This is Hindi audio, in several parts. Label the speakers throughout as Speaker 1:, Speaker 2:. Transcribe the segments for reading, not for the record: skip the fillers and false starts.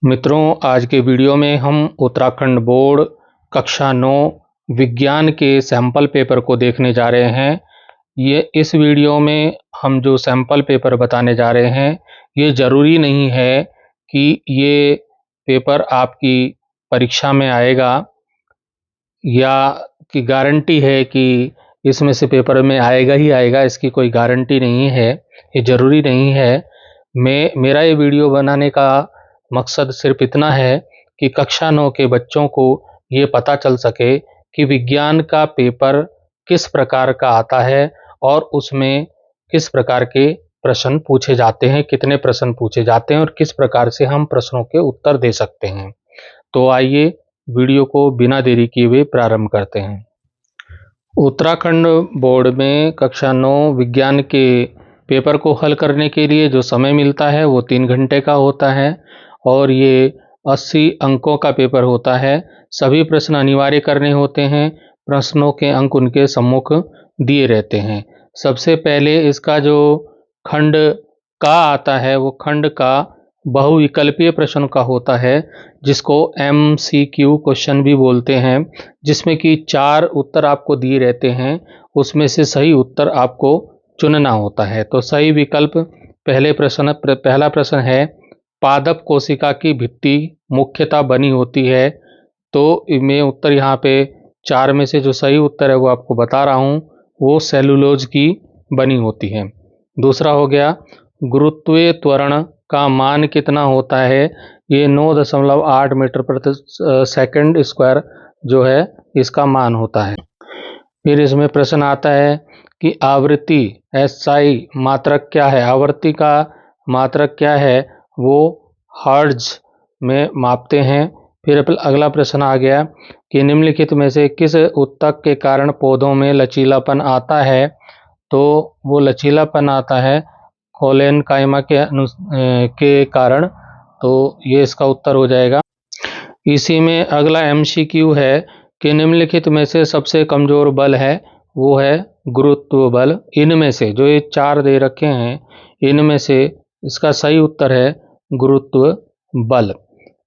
Speaker 1: मित्रों, आज के वीडियो में हम उत्तराखंड बोर्ड कक्षा 9 विज्ञान के सैंपल पेपर को देखने जा रहे हैं। इस वीडियो में हम जो सैंपल पेपर बताने जा रहे हैं, ये ज़रूरी नहीं है कि ये पेपर आपकी परीक्षा में आएगा या कि गारंटी है कि इसमें से पेपर में आएगा ही आएगा, इसकी कोई गारंटी नहीं है, ये ज़रूरी नहीं है। मेरा ये वीडियो बनाने का मकसद सिर्फ इतना है कि कक्षा 9 के बच्चों को ये पता चल सके कि विज्ञान का पेपर किस प्रकार का आता है और उसमें किस प्रकार के प्रश्न पूछे जाते हैं, कितने प्रश्न पूछे जाते हैं और किस प्रकार से हम प्रश्नों के उत्तर दे सकते हैं। तो आइए वीडियो को बिना देरी किए हुए प्रारंभ करते हैं। उत्तराखंड बोर्ड में कक्षा 9 विज्ञान के पेपर को हल करने के लिए जो समय मिलता है वो 3 घंटे का होता है और ये 80 अंकों का पेपर होता है। सभी प्रश्न अनिवार्य करने होते हैं। प्रश्नों के अंक उनके सम्मुख दिए रहते हैं। सबसे पहले इसका जो खंड का आता है वो खंड का बहुविकल्पीय प्रश्न का होता है, जिसको MCQ क्वेश्चन भी बोलते हैं, जिसमें कि 4 उत्तर आपको दिए रहते हैं, उसमें से सही उत्तर आपको चुनना होता है। तो सही विकल्प पहला प्रश्न है, पादप कोशिका की भित्ति मुख्यतः बनी होती है। तो मैं उत्तर यहाँ पे 4 में से जो सही उत्तर है वो आपको बता रहा हूँ, वो सेलुलोज की बनी होती है। दूसरा हो गया, गुरुत्वीय त्वरण का मान कितना होता है? ये 9.8 मीटर प्रति सेकंड स्क्वायर जो है इसका मान होता है। फिर इसमें प्रश्न आता है कि आवृत्ति SI मात्रक क्या है? आवृत्ति का मात्रक क्या है? वो हर्ट्ज में मापते हैं। फिर अगला प्रश्न आ गया कि निम्नलिखित में से किस ऊतक के कारण पौधों में लचीलापन आता है? तो वो लचीलापन आता है कोलेनकाइमा के कारण। तो ये इसका उत्तर हो जाएगा। इसी में अगला MCQ है कि निम्नलिखित में से सबसे कमजोर बल है, वो है गुरुत्व बल। इनमें से जो ये 4 दे रखे हैं, इनमें से इसका सही उत्तर है गुरुत्व बल।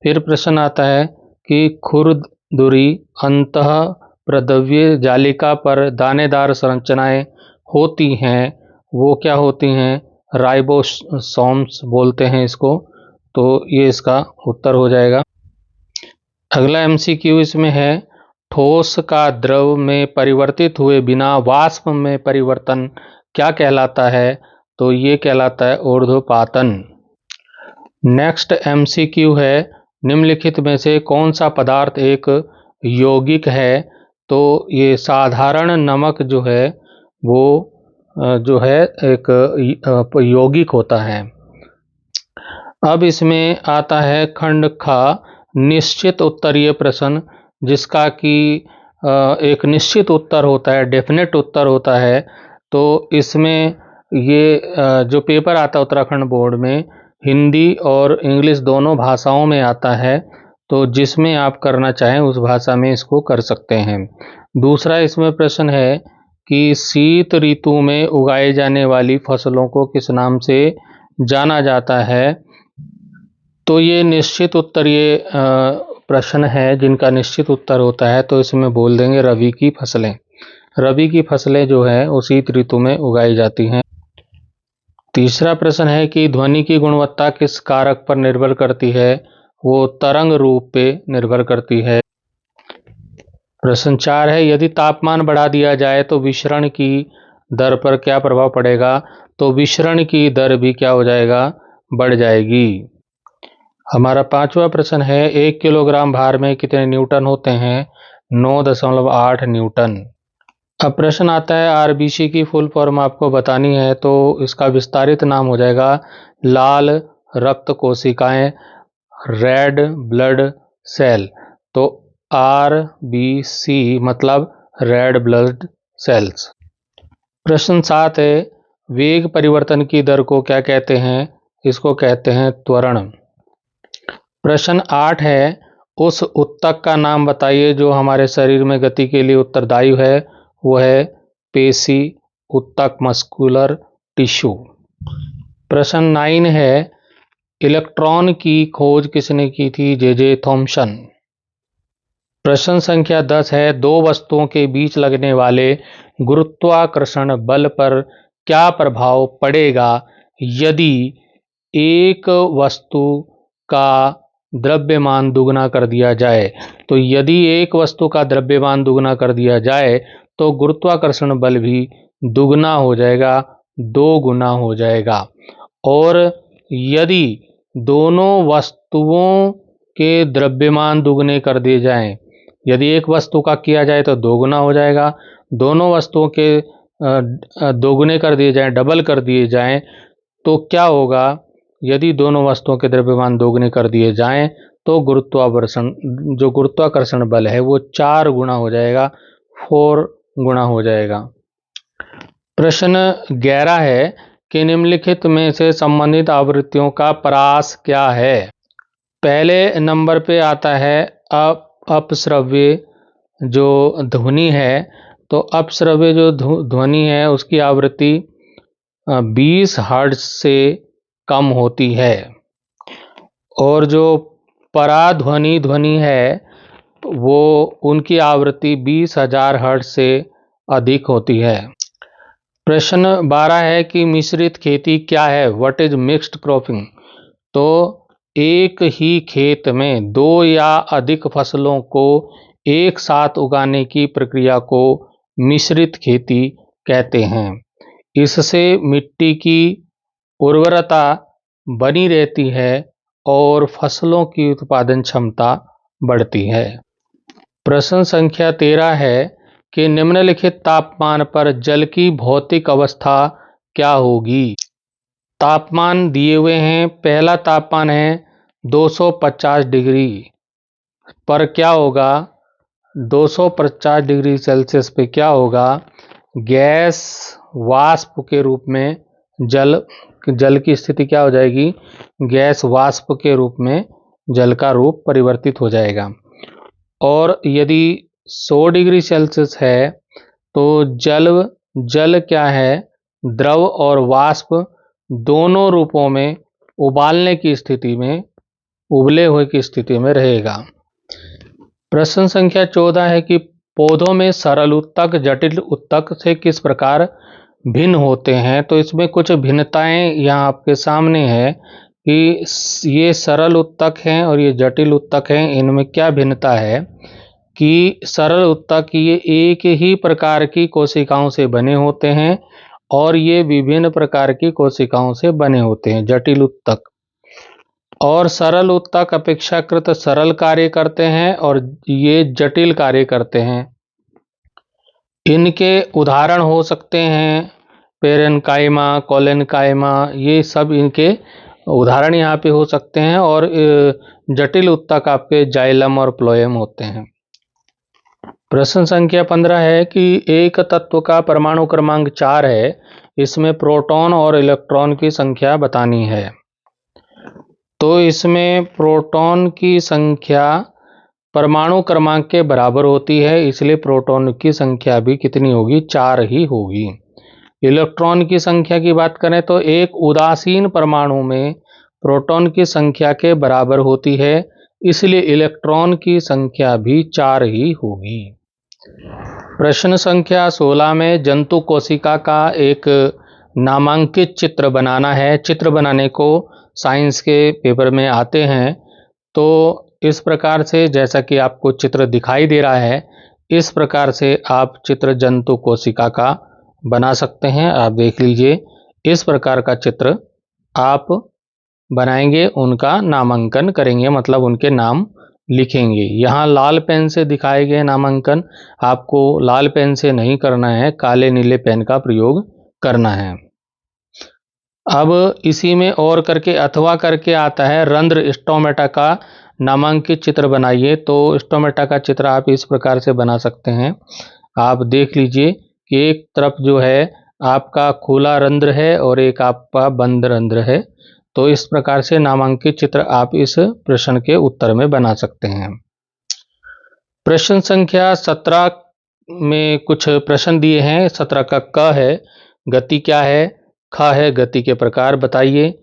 Speaker 1: फिर प्रश्न आता है कि खुरदुरी अंतः प्रद्रव्य जालिका पर दानेदार संरचनाएं होती हैं, वो क्या होती हैं? राइबोसोम्स बोलते हैं इसको। तो ये इसका उत्तर हो जाएगा। अगला MCQ इसमें है, ठोस का द्रव में परिवर्तित हुए बिना वाष्प में परिवर्तन क्या कहलाता है? तो ये कहलाता है ऊर्ध्वपातन। नेक्स्ट MCQ है, निम्नलिखित में से कौन सा पदार्थ एक यौगिक है? तो ये साधारण नमक जो है वो जो है एक यौगिक होता है। अब इसमें आता है खंड खा निश्चित उत्तरीय प्रश्न, जिसका कि एक निश्चित उत्तर होता है, डेफिनेट उत्तर होता है। तो इसमें ये जो पेपर आता है उत्तराखंड बोर्ड में, हिंदी और इंग्लिश दोनों भाषाओं में आता है। तो जिसमें आप करना चाहें उस भाषा में इसको कर सकते हैं। दूसरा इसमें प्रश्न है कि शीत ऋतु में उगाई जाने वाली फसलों को किस नाम से जाना जाता है? तो ये निश्चित उत्तरीय प्रश्न है जिनका निश्चित उत्तर होता है। तो इसमें बोल देंगे रबी की फसलें। रबी की फसलें जो है वो शीत ऋतु में उगाई जाती हैं। तीसरा प्रश्न है कि ध्वनि की गुणवत्ता किस कारक पर निर्भर करती है? वो तरंग रूप पे निर्भर करती है। प्रश्न 4 है, यदि तापमान बढ़ा दिया जाए तो विसरण की दर पर क्या प्रभाव पड़ेगा? तो विसरण की दर भी क्या हो जाएगा? बढ़ जाएगी। हमारा 5वां प्रश्न है, 1 किलोग्राम भार में कितने न्यूटन होते हैं? 9.8 न्यूटन। अब प्रश्न आता है RBC की फुल फॉर्म आपको बतानी है, तो इसका विस्तारित नाम हो जाएगा लाल रक्त कोशिकाएं, रेड ब्लड सेल। तो RBC मतलब रेड ब्लड सेल्स। प्रश्न 7 है, वेग परिवर्तन की दर को क्या कहते हैं? इसको कहते हैं त्वरण। प्रश्न 8 है, उस ऊतक का नाम बताइए जो हमारे शरीर में गति के लिए उत्तरदायी है। वो है पेशी ऊतक, मस्कुलर टिश्यू। प्रश्न 9 है, इलेक्ट्रॉन की खोज किसने की थी? J Thomson. प्रश्न संख्या 10 है, दो वस्तुओं के बीच लगने वाले गुरुत्वाकर्षण बल पर क्या प्रभाव पड़ेगा यदि एक वस्तु का द्रव्यमान दुगना कर दिया जाए? तो यदि एक वस्तु का द्रव्यमान दुगना कर दिया जाए तो गुरुत्वाकर्षण बल भी दुगना हो जाएगा, 2 गुना हो जाएगा। और यदि दोनों वस्तुओं के द्रव्यमान दुगने कर दिए जाएं, यदि एक वस्तु का किया जाए तो 2 गुना हो जाएगा, दोनों वस्तुओं के दोगुने कर दिए जाएं, डबल कर दिए जाएं, तो क्या होगा? यदि दोनों वस्तुओं के द्रव्यमान दोगुने कर दिए जाएं तो गुरुत्वाकर्षण बल है वो 4 गुना हो जाएगा, 4 गुना हो जाएगा। प्रश्न 11 है कि निम्नलिखित में से संबंधित आवृत्तियों का परास क्या है? पहले नंबर पे आता है अपश्रव्य जो ध्वनि है। तो अपश्रव्य जो ध्वनि है उसकी आवृत्ति 20 हर्ट्ज से कम होती है, और जो पराध्वनि ध्वनि है वो उनकी आवृत्ति 20,000 हर्ट्ज से अधिक होती है। प्रश्न 12 है कि मिश्रित खेती क्या है? What is mixed cropping? तो एक ही खेत में 2 या अधिक फसलों को एक साथ उगाने की प्रक्रिया को मिश्रित खेती कहते हैं। इससे मिट्टी की उर्वरता बनी रहती है और फसलों की उत्पादन क्षमता बढ़ती है। प्रश्न संख्या 13 है कि निम्नलिखित तापमान पर जल की भौतिक अवस्था क्या होगी? तापमान दिए हुए हैं। पहला तापमान है 250 डिग्री पर क्या होगा? 250 डिग्री सेल्सियस पे क्या होगा? गैस वाष्प के रूप में जल की स्थिति क्या हो जाएगी? गैस वाष्प के रूप में जल का रूप परिवर्तित हो जाएगा। और यदि 100 डिग्री सेल्सियस है तो जल क्या है? द्रव और वाष्प दोनों रूपों में उबालने की स्थिति में, उबले हुए की स्थिति में रहेगा। प्रश्न संख्या 14 है कि पौधों में सरल उत्तक जटिल उत्तक से किस प्रकार भिन्न होते हैं? तो इसमें कुछ भिन्नताएं यहाँ आपके सामने है कि ये सरल उत्तक हैं और ये जटिल उत्तक हैं। इनमें क्या भिन्नता है कि सरल उत्तक ये एक ही प्रकार की कोशिकाओं से बने होते हैं और ये विभिन्न प्रकार की कोशिकाओं से बने होते हैं। जटिल उत्तक और सरल उत्तक अपेक्षाकृत सरल कार्य करते हैं और ये जटिल कार्य करते हैं। इनके उदाहरण हो सकते हैं पेरेन्काइमा, कोलेनकाइमा, ये सब इनके उदाहरण यहाँ पे हो सकते हैं। और जटिल उत्तक आपके जाइलम और प्लोएम होते हैं। प्रश्न संख्या 15 है कि एक तत्व का परमाणु क्रमांक 4 है, इसमें प्रोटॉन और इलेक्ट्रॉन की संख्या बतानी है। तो इसमें प्रोटॉन की संख्या परमाणु क्रमांक के बराबर होती है, इसलिए प्रोटॉन की संख्या भी कितनी होगी? 4 ही होगी। इलेक्ट्रॉन की संख्या की बात करें तो एक उदासीन परमाणु में प्रोटॉन की संख्या के बराबर होती है, इसलिए इलेक्ट्रॉन की संख्या भी 4 ही होगी। प्रश्न संख्या 16 में जंतु कोशिका का एक नामांकित चित्र बनाना है। चित्र बनाने को साइंस के पेपर में आते हैं। तो इस प्रकार से, जैसा कि आपको चित्र दिखाई दे रहा है, इस प्रकार से आप चित्र जंतु कोशिका का बना सकते हैं। आप देख लीजिए, इस प्रकार का चित्र आप बनाएंगे, उनका नामांकन करेंगे, मतलब उनके नाम लिखेंगे। यहाँ लाल पेन से दिखाए गए नामांकन आपको लाल पेन से नहीं करना है, काले नीले पेन का प्रयोग करना है। अब इसी में और करके अथवा करके आता है रंध्र स्टोमेटा का नामांकित चित्र बनाइए। तो स्टोमेटा का चित्र आप इस प्रकार से बना सकते हैं। आप देख लीजिए कि एक तरफ जो है आपका खुला रंध्र है और एक आपका बंद रंध्र है। तो इस प्रकार से नामांकित चित्र आप इस प्रश्न के उत्तर में बना सकते हैं। प्रश्न संख्या 17 में कुछ प्रश्न दिए हैं। 17 का क है गति क्या है, ख है गति के प्रकार बताइए,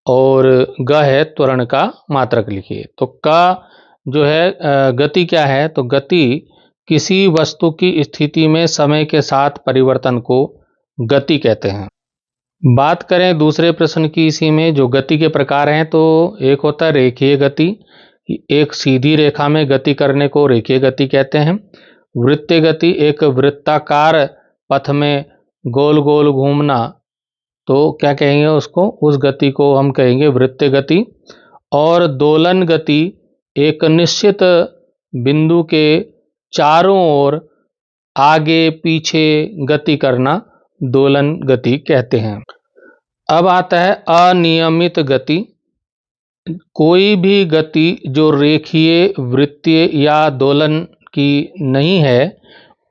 Speaker 1: और ग है त्वरण का मात्रक लिखिए। तो क जो है गति क्या है, तो गति किसी वस्तु की स्थिति में समय के साथ परिवर्तन को गति कहते हैं। बात करें दूसरे प्रश्न की, इसी में जो गति के प्रकार हैं, तो एक होता है रेखीय गति, एक सीधी रेखा में गति करने को रेखीय गति कहते हैं। वृत्तीय गति, एक वृत्ताकार पथ में गोल गोल घूमना, तो क्या कहेंगे उसको, उस गति को हम कहेंगे वृत्तीय गति। और दोलन गति, एक निश्चित बिंदु के चारों ओर आगे पीछे गति करना दोलन गति कहते हैं। अब आता है अनियमित गति। कोई भी गति जो रेखीय, वृत्तीय या दोलन की नहीं है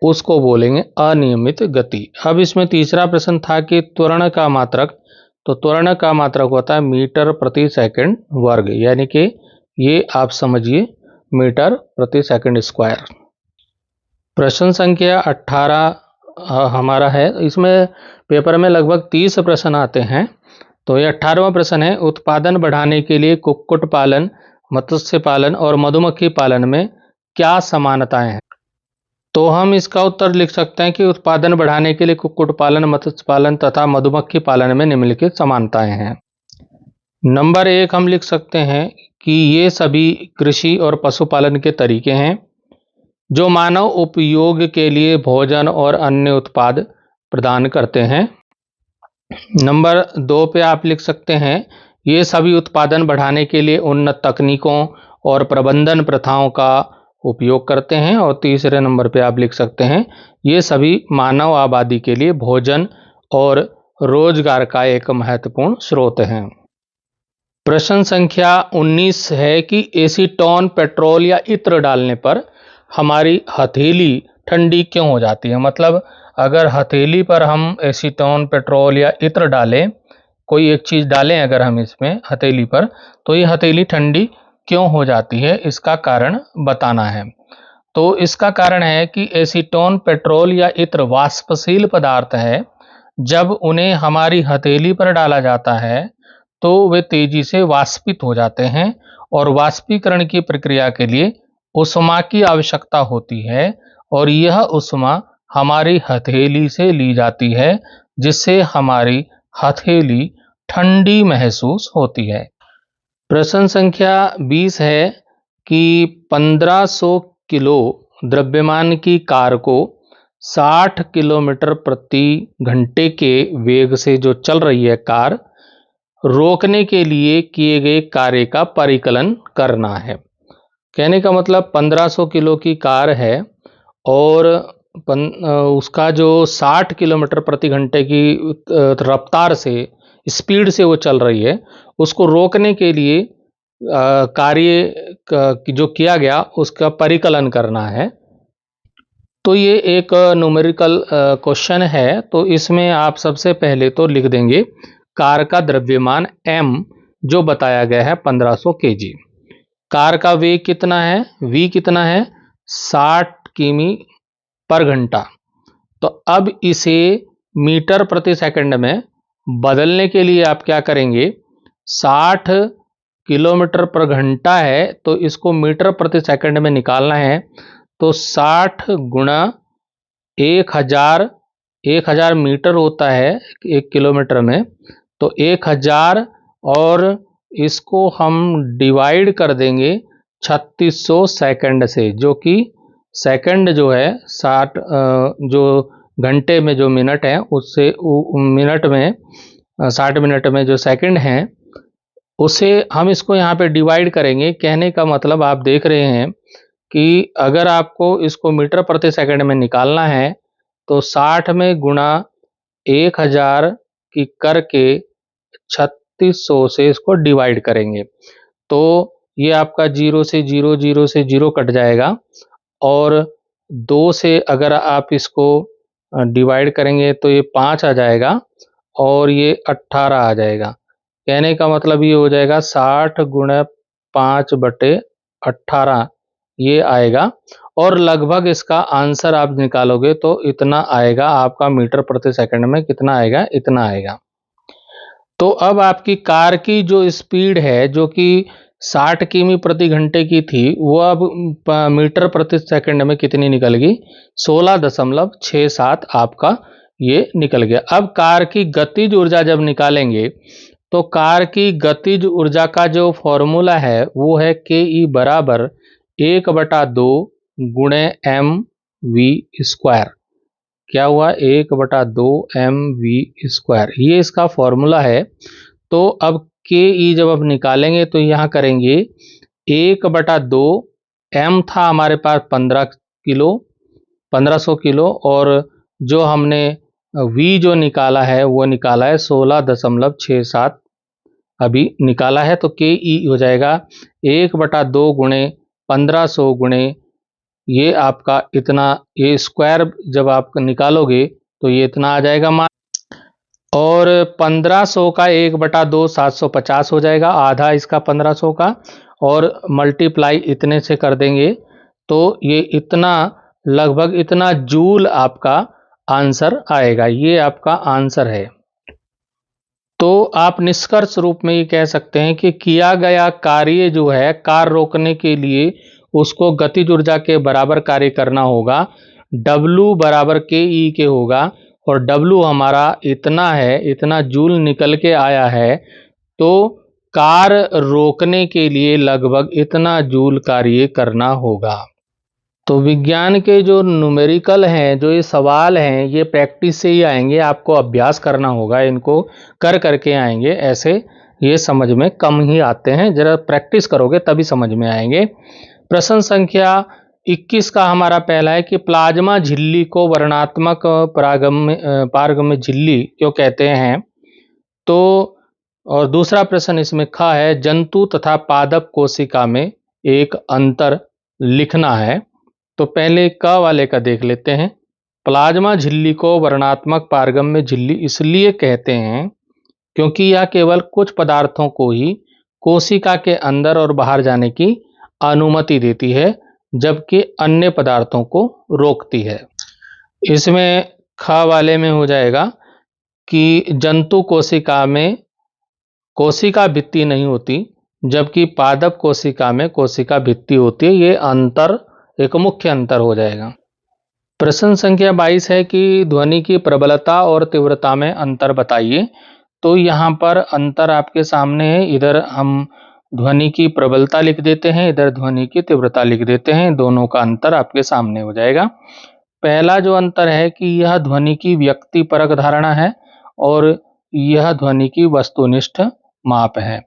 Speaker 1: उसको बोलेंगे अनियमित गति। अब इसमें तीसरा प्रश्न था कि त्वरण का मात्रक, तो त्वरण का मात्रक होता है मीटर प्रति सेकंड वर्ग, यानी कि ये आप समझिए मीटर प्रति सेकंड स्क्वायर। प्रश्न संख्या 18 हमारा है। इसमें पेपर में लगभग 30 प्रश्न आते हैं। तो ये 18वां प्रश्न है, उत्पादन बढ़ाने के लिए कुक्कुट पालन, मत्स्य पालन और मधुमक्खी पालन में क्या समानताएं हैं। तो हम इसका उत्तर लिख सकते हैं कि उत्पादन बढ़ाने के लिए कुक्कुट पालन, मत्स्य पालन तथा मधुमक्खी पालन में निम्नलिखित समानताएं हैं। नंबर 1 हम लिख सकते हैं कि ये सभी कृषि और पशुपालन के तरीके हैं जो मानव उपयोग के लिए भोजन और अन्य उत्पाद प्रदान करते हैं। नंबर 2 पे आप लिख सकते हैं, ये सभी उत्पादन बढ़ाने के लिए उन्नत तकनीकों और प्रबंधन प्रथाओं का उपयोग करते हैं। और तीसरे नंबर पे आप लिख सकते हैं, ये सभी मानव आबादी के लिए भोजन और रोजगार का एक महत्वपूर्ण स्रोत हैं। प्रश्न संख्या 19 है कि एसीटोन, पेट्रोल या इत्र डालने पर हमारी हथेली ठंडी क्यों हो जाती है। मतलब अगर हथेली पर हम एसीटोन, पेट्रोल या इत्र डालें, कोई एक चीज़ डालें अगर हम इसमें हथेली पर, तो ये हथेली ठंडी क्यों हो जाती है, इसका कारण बताना है। तो इसका कारण है कि एसीटोन, पेट्रोल या इत्र वाष्पशील पदार्थ है। जब उन्हें हमारी हथेली पर डाला जाता है तो वे तेजी से वाष्पित हो जाते हैं और वाष्पीकरण की प्रक्रिया के लिए ऊष्मा की आवश्यकता होती है और यह ऊष्मा हमारी हथेली से ली जाती है, जिससे हमारी हथेली ठंडी महसूस होती है। प्रश्न संख्या 20 है कि 1500 किलो द्रव्यमान की कार को 60 किलोमीटर प्रति घंटे के वेग से जो चल रही है कार, रोकने के लिए किए गए कार्य का परिकलन करना है। कहने का मतलब 1500 किलो की कार है और उसका जो 60 किलोमीटर प्रति घंटे की रफ्तार से, स्पीड से वो चल रही है, उसको रोकने के लिए कार्य जो किया गया उसका परिकलन करना है। तो ये एक न्यूमेरिकल क्वेश्चन है। तो इसमें आप सबसे पहले तो लिख देंगे कार का द्रव्यमान m जो बताया गया है 1500 केजी। कार का वेग कितना है, v कितना है, 60 किमी पर घंटा। तो अब इसे मीटर प्रति सेकंड में बदलने के लिए आप क्या करेंगे, 60 किलोमीटर पर घंटा है तो इसको मीटर प्रति सेकंड में निकालना है। तो 60 गुणा 1000 मीटर होता है 1 किलोमीटर में, तो 1000 और इसको हम डिवाइड कर देंगे 3600 सेकंड से, जो कि सेकंड जो है 60 जो घंटे में जो मिनट है उससे मिनट में 60 मिनट में जो सेकंड हैं उसे हम इसको यहाँ पे डिवाइड करेंगे। कहने का मतलब आप देख रहे हैं कि अगर आपको इसको मीटर प्रति सेकंड में निकालना है तो 60 में गुणा 1000 की करके 3600 से इसको डिवाइड करेंगे। तो ये आपका 0 से 0, 0 से 0 कट जाएगा और 2 से अगर आप इसको डिवाइड करेंगे तो ये 5 आ जाएगा और ये 18 आ जाएगा। कहने का मतलब ये हो जाएगा 60 गुणा 5/18 ये आएगा और लगभग इसका आंसर आप निकालोगे तो इतना आएगा। आपका मीटर प्रति सेकंड में कितना आएगा, इतना आएगा। तो अब आपकी कार की जो स्पीड है, जो कि 60 किमी प्रति घंटे की थी, वो अब मीटर प्रति सेकंड में कितनी निकल गई? 16.67 आपका ये निकल गया। अब कार की गतिज ऊर्जा जब निकालेंगे तो कार की गतिज ऊर्जा का जो फॉर्मूला है वो है के ई बराबर 1/2 गुणे एम वी स्क्वायर। क्या हुआ? 1/2 एम वी स्क्वायर, ये इसका फॉर्मूला है। तो अब के ई जब अब निकालेंगे तो यहाँ करेंगे 1/2, एम था हमारे पास 1500 किलो, और जो हमने वी जो निकाला है वो निकाला है 16.67 अभी निकाला है। तो के ई हो जाएगा 1/2 गुणे 1500 गुणे ये आपका इतना, ये स्क्वायर जब आप निकालोगे तो ये इतना आ जाएगा मान, और 1500 का 1/2 750 हो जाएगा, आधा इसका 1500 का, और मल्टीप्लाई इतने से कर देंगे तो ये इतना, लगभग इतना जूल आपका आंसर आएगा। ये आपका आंसर है। तो आप निष्कर्ष रूप में ये कह सकते हैं कि किया गया कार्य जो है, कार रोकने के लिए उसको गतिज ऊर्जा के बराबर कार्य करना होगा। W बराबर के ई के होगा, और W हमारा इतना है, इतना जूल निकल के आया है। तो कार रोकने के लिए लगभग इतना जूल कार्य करना होगा। तो विज्ञान के जो न्यूमेरिकल हैं, जो ये सवाल हैं, ये प्रैक्टिस से ही आएंगे, आपको अभ्यास करना होगा, इनको कर करके आएंगे। ऐसे ये समझ में कम ही आते हैं, जरा प्रैक्टिस करोगे तभी समझ में आएंगे। प्रश्न संख्या 21 का हमारा पहला है कि प्लाज्मा झिल्ली को वर्णात्मक पारगम्य झिल्ली क्यों कहते हैं? तो और दूसरा प्रश्न इसमें ख है, जंतु तथा पादप कोशिका में एक अंतर लिखना है। तो पहले क वाले का देख लेते हैं। प्लाज्मा झिल्ली को वर्णात्मक पारगम्य झिल्ली इसलिए कहते हैं क्योंकि यह केवल कुछ पदार्थों को ही कोशिका के अंदर और बाहर जाने की अनुमति देती है, जबकि अन्य पदार्थों को रोकती है। इसमें ख वाले में हो जाएगा कि जंतु कोशिका में कोशिका भित्ति नहीं होती, जबकि पादप कोशिका में कोशिका भित्ति होती है। ये अंतर एक मुख्य अंतर हो जाएगा। प्रश्न संख्या 22 है कि ध्वनि की प्रबलता और तीव्रता में अंतर बताइए। तो यहाँ पर अंतर आपके सामने है, इधर हम ध्वनि की प्रबलता लिख देते हैं, इधर ध्वनि की तीव्रता लिख देते हैं, दोनों का अंतर आपके सामने हो जाएगा। पहला जो अंतर है कि यह ध्वनि की व्यक्तिपरक धारणा है और यह ध्वनि की वस्तुनिष्ठ माप है।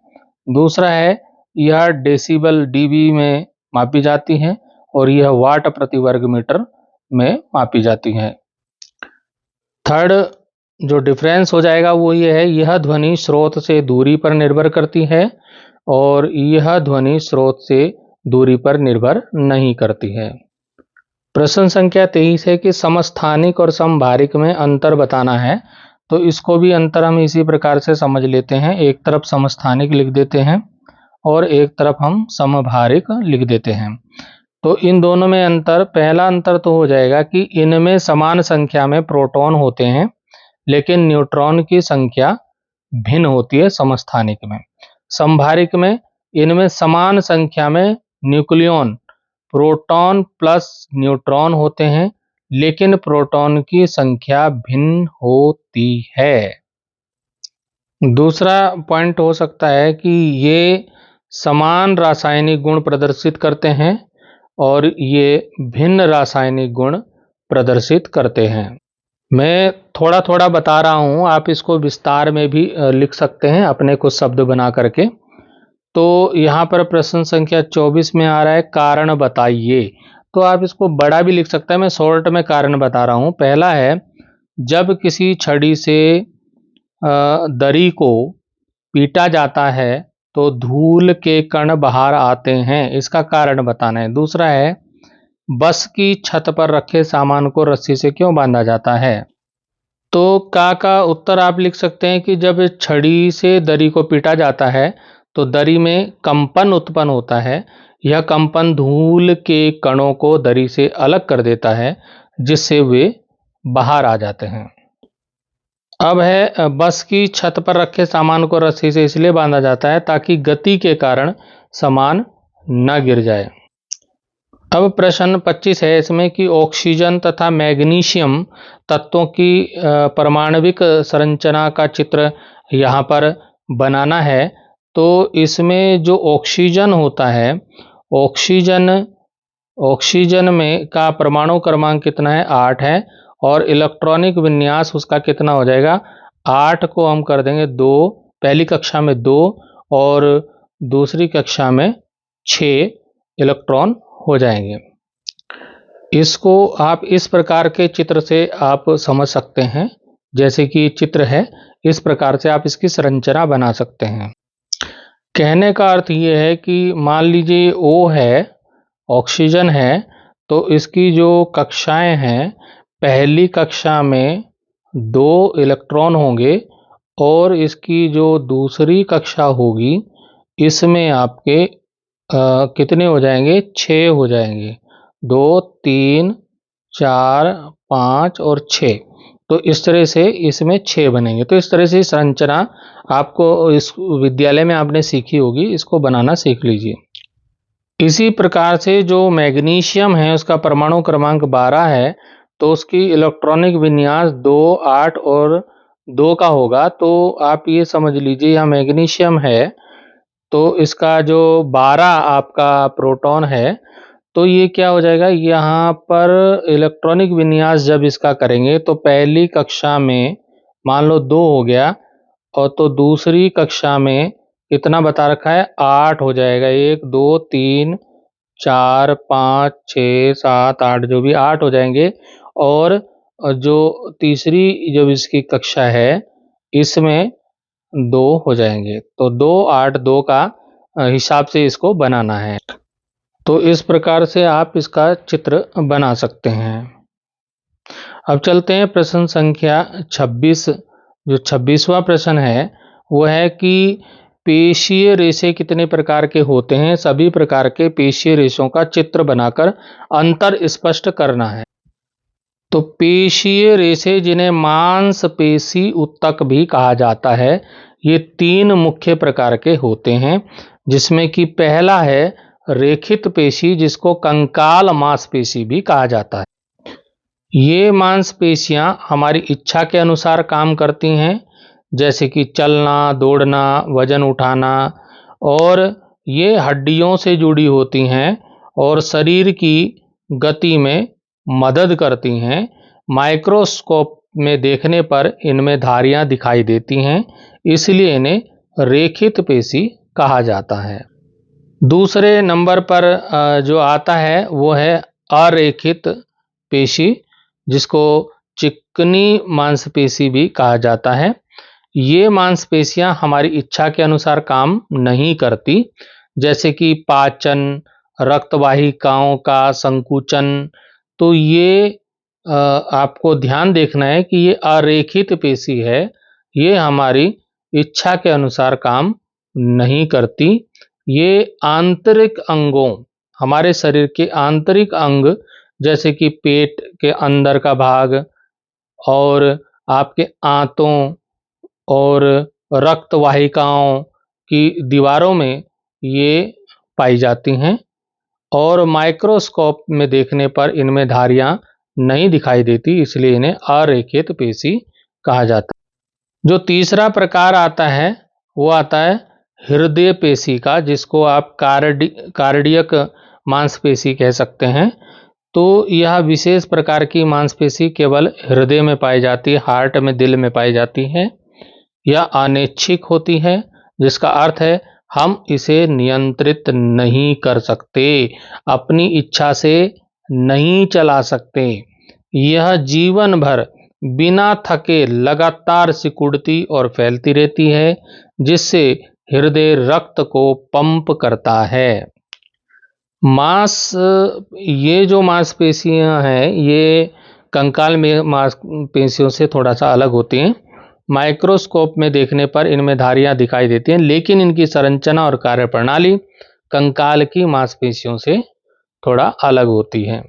Speaker 1: दूसरा है, यह डेसिबल डीबी में मापी जाती है और यह वाट प्रति वर्ग मीटर में मापी जाती है। थर्ड जो डिफरेंस हो जाएगा वो ये है, यह ध्वनि स्रोत से दूरी पर निर्भर करती है और यह ध्वनि स्रोत से दूरी पर निर्भर नहीं करती है। प्रश्न संख्या 23 है कि समस्थानिक और समभारिक में अंतर बताना है। तो इसको भी अंतर हम इसी प्रकार से समझ लेते हैं, एक तरफ समस्थानिक लिख देते हैं और एक तरफ हम समभारिक लिख देते हैं। तो इन दोनों में अंतर, पहला अंतर तो हो जाएगा कि इनमें समान संख्या में प्रोटॉन होते हैं लेकिन न्यूट्रॉन की संख्या भिन्न होती है समस्थानिक में। समभारिक में इनमें समान संख्या में न्यूक्लियॉन, प्रोटॉन प्लस न्यूट्रॉन होते हैं लेकिन प्रोटॉन की संख्या भिन्न होती है। दूसरा पॉइंट हो सकता है कि ये समान रासायनिक गुण प्रदर्शित करते हैं और ये भिन्न रासायनिक गुण प्रदर्शित करते हैं। मैं थोड़ा थोड़ा बता रहा हूँ, आप इसको विस्तार में भी लिख सकते हैं अपने कुछ शब्द बना करके। तो यहाँ पर प्रश्न संख्या 24 में आ रहा है, कारण बताइए। तो आप इसको बड़ा भी लिख सकते हैं, मैं शॉर्ट में कारण बता रहा हूँ। पहला है, जब किसी छड़ी से दरी को पीटा जाता है तो धूल के कण बाहर आते हैं, इसका कारण बताना है। दूसरा है, बस की छत पर रखे सामान को रस्सी से क्यों बांधा जाता है? तो का उत्तर आप लिख सकते हैं कि जब छड़ी से दरी को पीटा जाता है तो दरी में कंपन उत्पन्न होता है। यह कंपन धूल के कणों को दरी से अलग कर देता है जिससे वे बाहर आ जाते हैं। अब है बस की छत पर रखे सामान को रस्सी से इसलिए बांधा जाता है ताकि गति के कारण सामान न गिर जाए। अब प्रश्न 25 है इसमें कि ऑक्सीजन तथा मैग्नीशियम तत्वों की परमाणविक संरचना का चित्र यहाँ पर बनाना है। तो इसमें जो ऑक्सीजन होता है, ऑक्सीजन में का परमाणु क्रमांक कितना है, 8 है, और इलेक्ट्रॉनिक विन्यास उसका कितना हो जाएगा, 8 को हम कर देंगे 2, पहली कक्षा में 2 और दूसरी कक्षा में 6 इलेक्ट्रॉन हो जाएंगे। इसको आप इस प्रकार के चित्र से आप समझ सकते हैं, जैसे कि चित्र है इस प्रकार से आप इसकी संरचना बना सकते हैं। कहने का अर्थ ये है कि मान लीजिए O है, ऑक्सीजन है, तो इसकी जो कक्षाएं हैं, पहली कक्षा में 2 इलेक्ट्रॉन होंगे और इसकी जो दूसरी कक्षा होगी इसमें आपके कितने हो जाएंगे, 6 हो जाएंगे, 2 3 4 5 और 6। तो इस तरह से इसमें 6 बनेंगे। तो इस तरह से संरचना आपको इस विद्यालय में आपने सीखी होगी, इसको बनाना सीख लीजिए। इसी प्रकार से जो मैग्नीशियम है उसका परमाणु क्रमांक 12 है, तो उसकी इलेक्ट्रॉनिक विन्यास 2 8 और 2 का होगा। तो आप ये समझ लीजिए यहाँ मैग्नीशियम है, तो इसका जो 12 आपका प्रोटॉन है, तो ये क्या हो जाएगा, यहाँ पर इलेक्ट्रॉनिक विन्यास जब इसका करेंगे तो पहली कक्षा में मान लो 2 हो गया, और तो दूसरी कक्षा में कितना बता रखा है, 8 हो जाएगा। 1 2 3 4 5 6 7 8, जो भी 8 हो जाएंगे। और जो तीसरी जब इसकी कक्षा है इसमें 2 हो जाएंगे। तो 2 8 2 का हिसाब से इसको बनाना है। तो इस प्रकार से आप इसका चित्र बना सकते हैं। अब चलते हैं प्रश्न संख्या 26। जो 26वां प्रश्न है वो है कि पेशीय रेशे कितने प्रकार के होते हैं, सभी प्रकार के पेशीय रेशों का चित्र बनाकर अंतर स्पष्ट करना है। तो पेशीय रेशे जिन्हें मांसपेशी ऊतक भी कहा जाता है, ये 3 मुख्य प्रकार के होते हैं, जिसमें कि पहला है रेखित पेशी, जिसको कंकाल मांसपेशी भी कहा जाता है। ये मांसपेशियां हमारी इच्छा के अनुसार काम करती हैं, जैसे कि चलना, दौड़ना, वजन उठाना, और ये हड्डियों से जुड़ी होती हैं और शरीर की गति में मदद करती हैं। माइक्रोस्कोप में देखने पर इनमें धारियां दिखाई देती हैं, इसलिए इन्हें रेखित पेशी कहा जाता है। दूसरे नंबर पर जो आता है वो है अरेखित पेशी, जिसको चिकनी मांसपेशी भी कहा जाता है। ये मांसपेशियां हमारी इच्छा के अनुसार काम नहीं करती, जैसे कि पाचन, रक्तवाहिकाओं का संकुचन। तो ये आपको ध्यान देखना है कि ये अरेखित पेशी है, ये हमारी इच्छा के अनुसार काम नहीं करती। ये आंतरिक अंगों, हमारे शरीर के आंतरिक अंग, जैसे कि पेट के अंदर का भाग और आपके आंतों और रक्त वाहिकाओं की दीवारों में ये पाई जाती हैं, और माइक्रोस्कोप में देखने पर इनमें धारियां नहीं दिखाई देती, इसलिए इन्हें अरेखित पेशी कहा जाता है। जो तीसरा प्रकार आता है वो आता है हृदय पेशी का, जिसको आप कार्डियक मांसपेशी कह सकते हैं। तो यह विशेष प्रकार की मांसपेशी केवल हृदय में पाई जाती है, हार्ट में, दिल में पाई जाती है। यह अनैच्छिक होती है, जिसका अर्थ है हम इसे नियंत्रित नहीं कर सकते, अपनी इच्छा से नहीं चला सकते। यह जीवन भर बिना थके लगातार सिकुड़ती और फैलती रहती है, जिससे हृदय रक्त को पंप करता है। ये जो मांसपेशियां हैं ये कंकाल में मांसपेशियों से थोड़ा सा अलग होती हैं। माइक्रोस्कोप में देखने पर इनमें धारियां दिखाई देती हैं, लेकिन इनकी संरचना और कार्यप्रणाली कंकाल की मांसपेशियों से थोड़ा अलग होती है।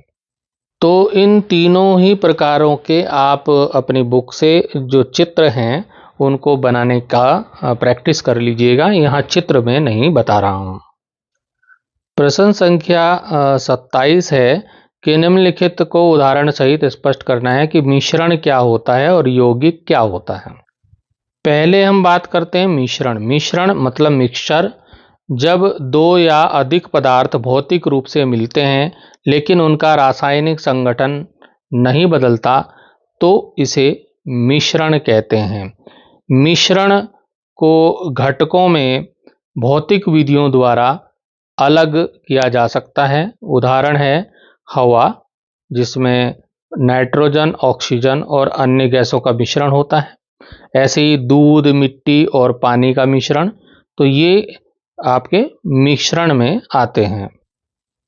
Speaker 1: तो इन तीनों ही प्रकारों के आप अपनी बुक से जो चित्र हैं उनको बनाने का प्रैक्टिस कर लीजिएगा। यहाँ चित्र में नहीं बता रहा हूँ। प्रश्न संख्या 27 है कि निम्नलिखित को उदाहरण सहित स्पष्ट करना है कि मिश्रण क्या होता है और यौगिक क्या होता है। पहले हम बात करते हैं मिश्रण। मिश्रण मतलब मिक्सचर। जब दो या अधिक पदार्थ भौतिक रूप से मिलते हैं लेकिन उनका रासायनिक संगठन नहीं बदलता तो इसे मिश्रण कहते हैं। मिश्रण को घटकों में भौतिक विधियों द्वारा अलग किया जा सकता है। उदाहरण है हवा, जिसमें नाइट्रोजन, ऑक्सीजन और अन्य गैसों का मिश्रण होता है। ऐसे ही दूध, मिट्टी और पानी का मिश्रण, तो ये आपके मिश्रण में आते हैं।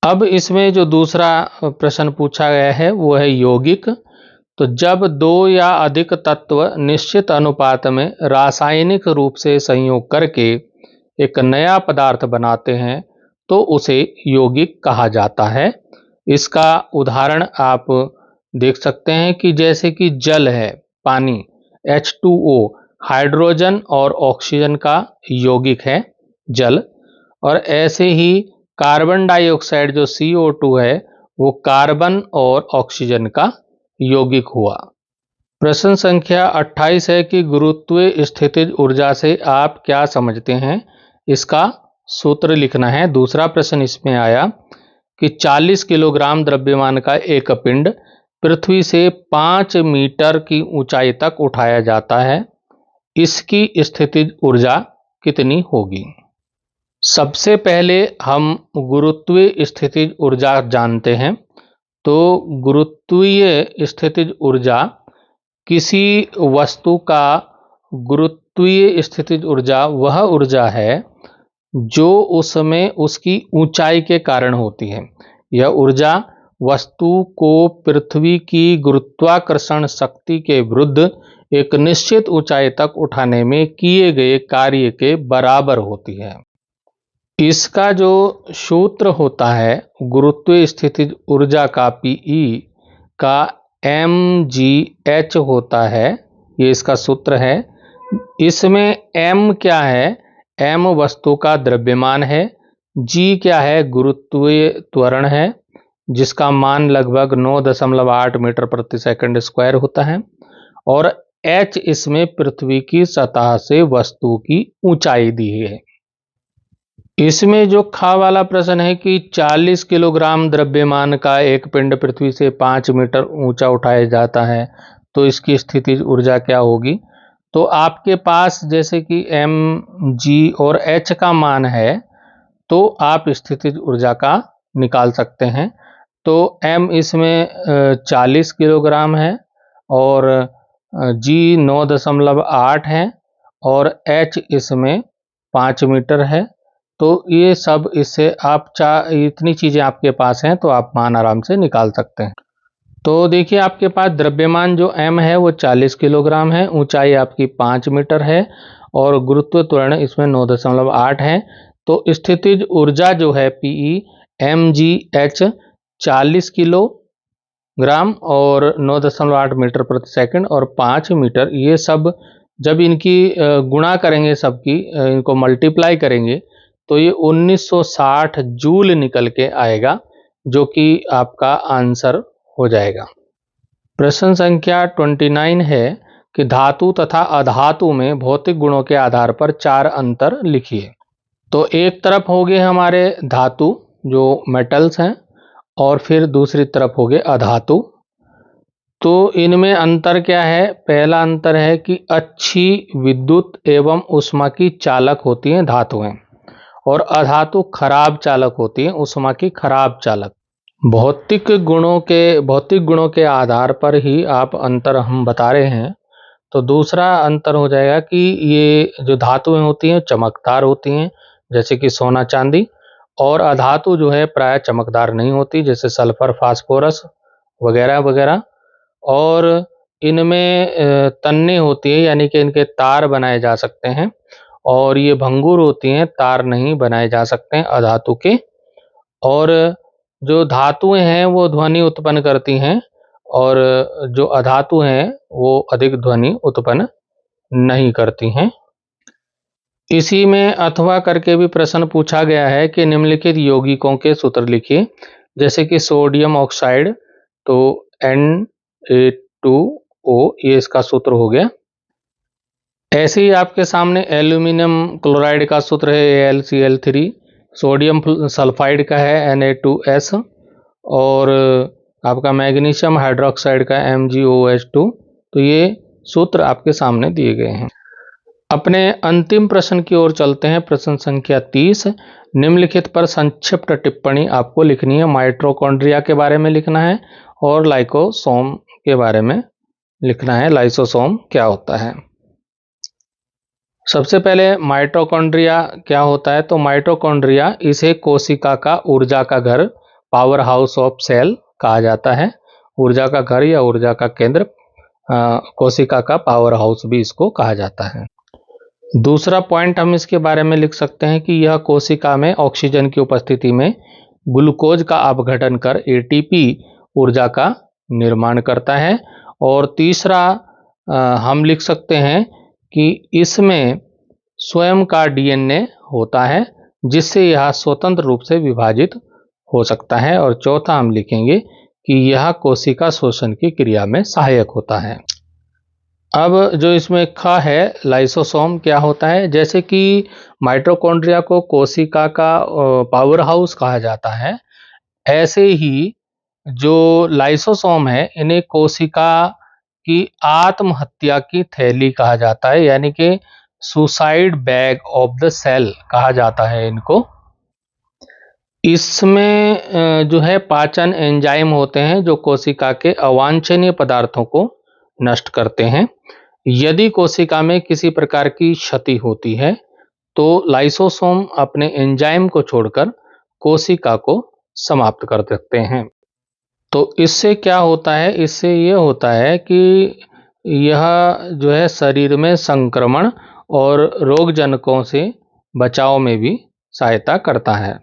Speaker 1: अब इसमें जो दूसरा प्रश्न पूछा गया है वो है यौगिक। तो जब दो या अधिक तत्व निश्चित अनुपात में रासायनिक रूप से संयोग करके एक नया पदार्थ बनाते हैं तो उसे यौगिक कहा जाता है। इसका उदाहरण आप देख सकते हैं कि जैसे कि जल है, पानी H2O, हाइड्रोजन और ऑक्सीजन का यौगिक है जल। और ऐसे ही कार्बन डाइऑक्साइड जो CO2 है वो कार्बन और ऑक्सीजन का यौगिक हुआ। प्रश्न संख्या 28 है कि गुरुत्वीय स्थितिज ऊर्जा से आप क्या समझते हैं। इसका सूत्र लिखना है। दूसरा प्रश्न इसमें आया कि 40 किलोग्राम द्रव्यमान का एक पिंड पृथ्वी से 5 मीटर की ऊंचाई तक उठाया जाता है, इसकी स्थितिज ऊर्जा कितनी होगी। सबसे पहले हम गुरुत्वीय स्थितिज ऊर्जा जानते हैं। तो गुरुत्वीय स्थितिज ऊर्जा किसी वस्तु का गुरुत्वीय स्थितिज ऊर्जा वह ऊर्जा है जो उसमें उसकी ऊंचाई के कारण होती है। यह ऊर्जा वस्तु को पृथ्वी की गुरुत्वाकर्षण शक्ति के विरुद्ध एक निश्चित ऊंचाई तक उठाने में किए गए कार्य के बराबर होती है। इसका जो सूत्र होता है गुरुत्वीय स्थितिज ऊर्जा का Pe का mgh होता है। ये इसका सूत्र है। इसमें m क्या है, m वस्तु का द्रव्यमान है, g क्या है, गुरुत्वीय त्वरण है जिसका मान लगभग 9.8 मीटर प्रति सेकंड स्क्वायर होता है, और h इसमें पृथ्वी की सतह से वस्तु की ऊंचाई दी है। इसमें जो खा वाला प्रश्न है कि 40 किलोग्राम द्रव्यमान का एक पिंड पृथ्वी से 5 मीटर ऊंचा उठाया जाता है तो इसकी स्थितिज ऊर्जा क्या होगी। तो आपके पास जैसे कि m, g और h का मान है तो आप स्थितिज ऊर्जा का निकाल सकते हैं। तो m इसमें 40 किलोग्राम है और g 9.8 है और h इसमें 5 मीटर है। तो ये सब इससे आप इतनी चीज़ें आपके पास हैं तो आप मान आराम से निकाल सकते हैं। तो देखिए आपके पास द्रव्यमान जो m है वो 40 किलोग्राम है, ऊंचाई आपकी 5 मीटर है और गुरुत्व त्वरण इसमें 9.8 है। तो स्थितिज ऊर्जा जो है Pe mgh 40 किलोग्राम और 9.8 मीटर प्रति सेकंड और 5 मीटर, ये सब जब इनकी गुणा करेंगे, सबकी इनको मल्टीप्लाई करेंगे तो ये 1960 जूल निकल के आएगा, जो कि आपका आंसर हो जाएगा। प्रश्न संख्या 29 है कि धातु तथा अधातु में भौतिक गुणों के आधार पर 4 अंतर लिखिए। तो एक तरफ हो गए हमारे धातु जो मेटल्स हैं और फिर दूसरी तरफ हो गए अधातु। तो इनमें अंतर क्या है। पहला अंतर है कि अच्छी विद्युत एवं ऊष्मा की चालक होती हैं धातुएं और अधातु खराब चालक होती है, ऊष्मा की खराब चालक। भौतिक गुणों के आधार पर ही आप अंतर हम बता रहे हैं। तो दूसरा अंतर हो जाएगा कि ये जो धातुएं होती हैं चमकदार होती हैं जैसे कि सोना चांदी, और अधातु जो है प्राय चमकदार नहीं होती जैसे सल्फर, फास्फोरस वगैरह वगैरह। और इनमें तन्ने होती है यानी कि इनके तार बनाए जा सकते हैं, और ये भंगुर होती हैं, तार नहीं बनाए जा सकते हैं अधातु के। और जो धातुएं हैं वो ध्वनि उत्पन्न करती हैं और जो अधातु हैं वो अधिक ध्वनि उत्पन्न नहीं करती हैं। इसी में अथवा करके भी प्रश्न पूछा गया है कि निम्नलिखित यौगिकों के सूत्र लिखिए। जैसे कि सोडियम ऑक्साइड, तो Na2O ये इसका सूत्र हो गया। ऐसे ही आपके सामने एल्यूमिनियम क्लोराइड का सूत्र है AlCl3, सोडियम सल्फाइड का है Na2S और आपका मैग्नीशियम हाइड्रोक्साइड का MgOH2। तो ये सूत्र आपके सामने दिए गए हैं। अपने अंतिम प्रश्न की ओर चलते हैं। प्रश्न संख्या 30। निम्नलिखित पर संक्षिप्त टिप्पणी आपको लिखनी है। माइटोकॉन्ड्रिया के बारे में लिखना है और लाइसोसोम के बारे में लिखना है। लाइसोसोम क्या होता है? सबसे पहले माइटोकॉन्ड्रिया क्या होता है? तो माइटोकॉन्ड्रिया इसे कोशिका का ऊर्जा का घर, पावर हाउस ऑफ सेल कहा जाता है। ऊर्जा का घर या ऊर्जा का केंद्र, कोशिका का पावर हाउस भी इसको कहा जाता है। दूसरा पॉइंट हम इसके बारे में लिख सकते हैं कि यह कोशिका में ऑक्सीजन की उपस्थिति में ग्लूकोज का अपघटन कर एटीपी ऊर्जा का निर्माण करता है। और तीसरा हम लिख सकते हैं कि इसमें स्वयं का डीएनए होता है जिससे यह स्वतंत्र रूप से विभाजित हो सकता है। और चौथा हम लिखेंगे कि यह कोशिका शोषण की क्रिया में सहायक होता है। अब जो इसमें ख है, लाइसोसोम क्या होता है? जैसे कि माइटोकॉन्ड्रिया को कोशिका का पावर हाउस कहा जाता है, ऐसे ही जो लाइसोसोम है इन्हें कोशिका की आत्महत्या की थैली कहा जाता है, यानी कि suicide bag of the cell कहा जाता है इनको। इसमें जो है पाचन एंजाइम होते हैं जो कोशिका के अवांछनीय पदार्थों को नष्ट करते हैं। यदि कोशिका में किसी प्रकार की क्षति होती है तो लाइसोसोम अपने एंजाइम को छोड़कर कोशिका को समाप्त कर देते हैं। तो इससे क्या होता है? इससे ये होता है कि यह जो है शरीर में संक्रमण और रोगजनकों से बचाव में भी सहायता करता है।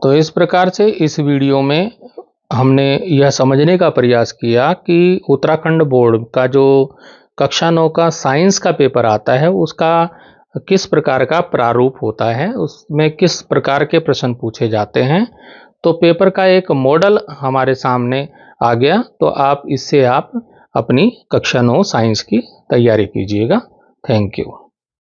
Speaker 1: तो इस प्रकार से इस वीडियो में हमने यह समझने का प्रयास किया कि उत्तराखंड बोर्ड का जो कक्षा 9 का साइंस का पेपर आता है उसका किस प्रकार का प्रारूप होता है, उसमें किस प्रकार के प्रश्न पूछे जाते हैं। तो पेपर का एक मॉडल हमारे सामने आ गया, तो आप इससे आप अपनी कक्षा 9 साइंस की तैयारी कीजिएगा। Thank you.